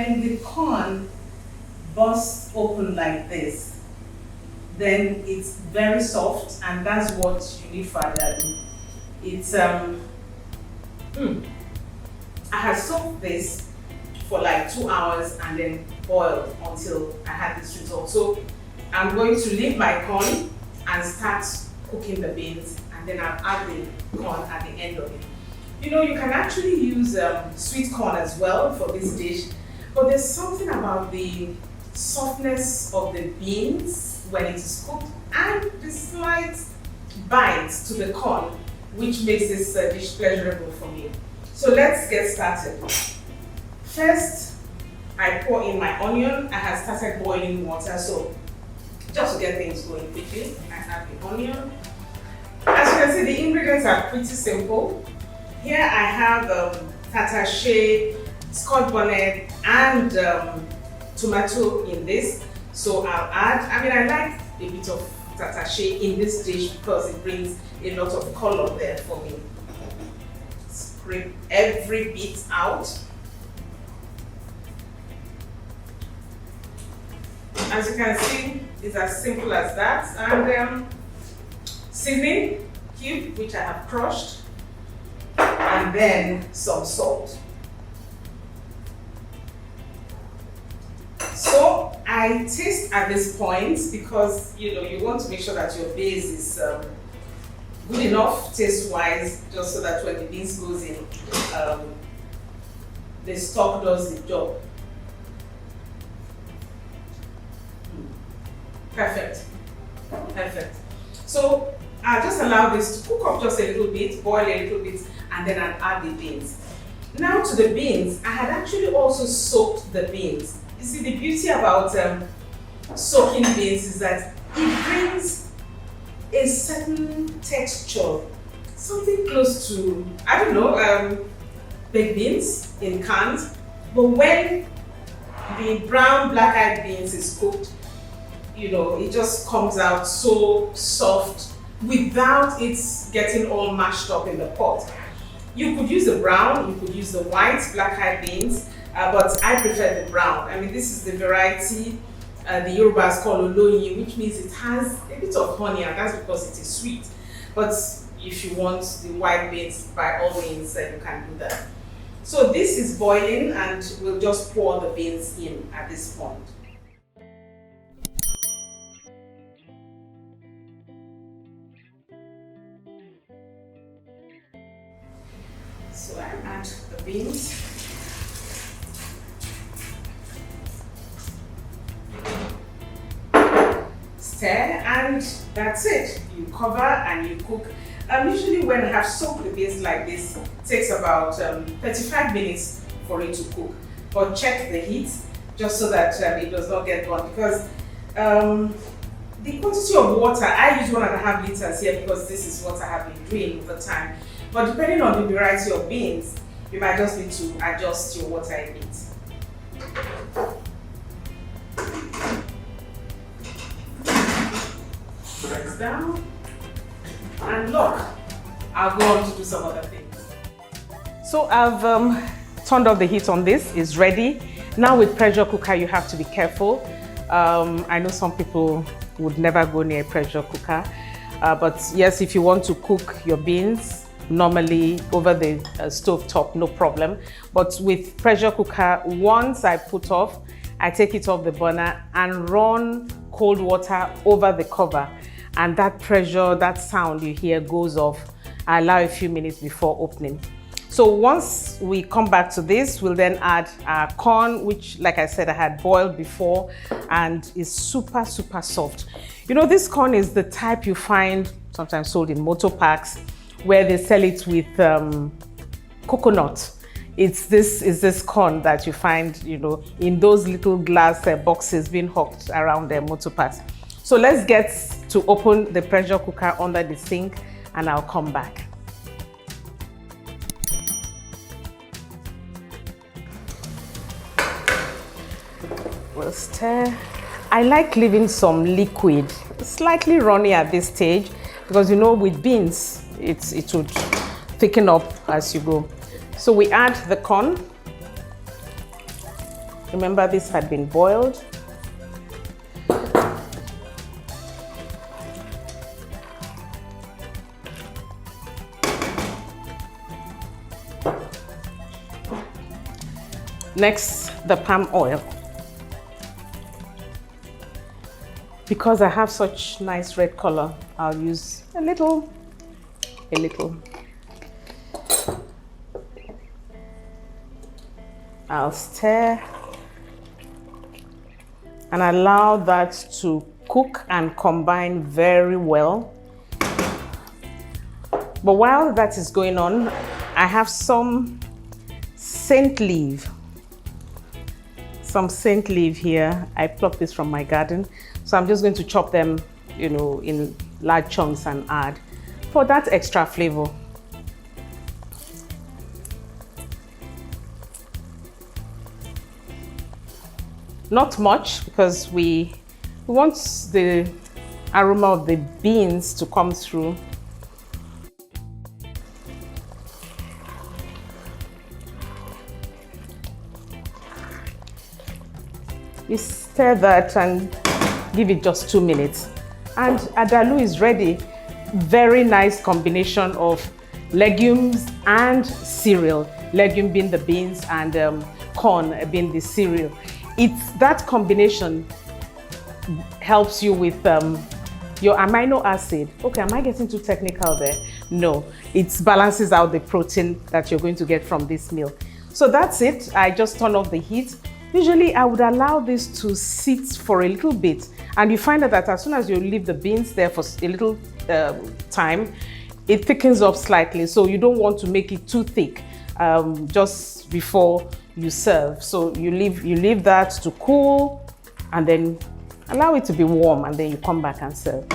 when the corn bursts open like this, then it's very soft, and that's what you need for Adalu. It's I had soaked this for like 2 hours and then boiled until I had this result. So I'm going to leave my corn and start cooking the beans, and then I'll add the corn at the end of it. You know, you can actually use sweet corn as well for this dish, but there's something about the softness of the beans when it is cooked and the slight bite to the corn, which makes this dish pleasurable for me. So let's get started. First, I pour in my onion. I have started boiling water, so just to get things going quickly, I have the onion. As you can see, the ingredients are pretty simple. Here I have Pottage, scotch bonnet, and tomato in this. So I'll add, I like a bit of Pottage in this dish because it brings a lot of color there for me. Scrape every bit out. As you can see, it's as simple as that. And seasoning cube, which I have crushed, and then some salt. So I taste at this point because you want to make sure that your base is good enough taste-wise, just so that when the beans goes in, the stock does the job. Perfect. Perfect. So I'll just allow this to cook up just a little bit, boil a little bit, and then I'll add the beans. Now to the beans, I had actually also soaked the beans. You see, the beauty about soaking beans is that it brings a certain texture, something close to, I don't know, baked beans in cans. But when the brown black-eyed beans is cooked, it just comes out so soft without it getting all mashed up in the pot. You could use the brown, you could use the white black-eyed beans, but I prefer the brown. This is the variety the Yorubas call Oloyin, which means it has a bit of honey, and that's because it is sweet. But if you want the white beans, by all means, you can do that. So this is boiling, and we'll just pour the beans in at this point. So I add the beans. Stir, and that's it. You cover and you cook. Usually when I have soaked the beans like this, it takes about 35 minutes for it to cook. But check the heat just so that it does not get burnt, because the quantity of water, I use 1.5 liters here because this is what I have been doing over time. But depending on the variety of beans, you might just need to adjust your water a bit. Press down, and look, I'll go on to do some other things. So I've turned off the heat on this, it's ready. Now with pressure cooker, you have to be careful. I know some people would never go near a pressure cooker, but yes, if you want to cook your beans, normally over the stove top, no problem. But with pressure cooker, once I put off, I take it off the burner and run cold water over the cover. And that pressure, that sound you hear goes off. I allow a few minutes before opening. So once we come back to this, we'll then add our corn, which, like I said, I had boiled before and is super, super soft. This corn is the type you find sometimes sold in motor parks, where they sell it with coconut. It's this corn that you find, in those little glass boxes being hawked around their motor parks. So let's get to open the pressure cooker under the sink, and I'll come back. We'll stir. I like leaving some liquid, slightly runny at this stage, because with beans, it would thicken up as you go. So we add the corn. Remember, this had been boiled. Next, the palm oil. Because I have such nice red color, I'll use a little. I'll stir and allow that to cook and combine very well. But while that is going on, I have some scent leaf. Some scent leaf here. I plucked this from my garden. So I'm just going to chop them, in large chunks and add for that extra flavor. Not much, because we want the aroma of the beans to come through. You stir that and give it just 2 minutes. And Adalu is ready. Very nice combination of legumes and cereal. Legume being the beans and corn being the cereal. It's that combination helps you with your amino acid. Okay, am I getting too technical there? No, it balances out the protein that you're going to get from this meal. So that's it. I just turn off the heat. Usually I would allow this to sit for a little bit, and you find out that as soon as you leave the beans there for a little time, it thickens up slightly. So you don't want to make it too thick just before you serve. So you leave that to cool and then allow it to be warm, and then you come back and serve.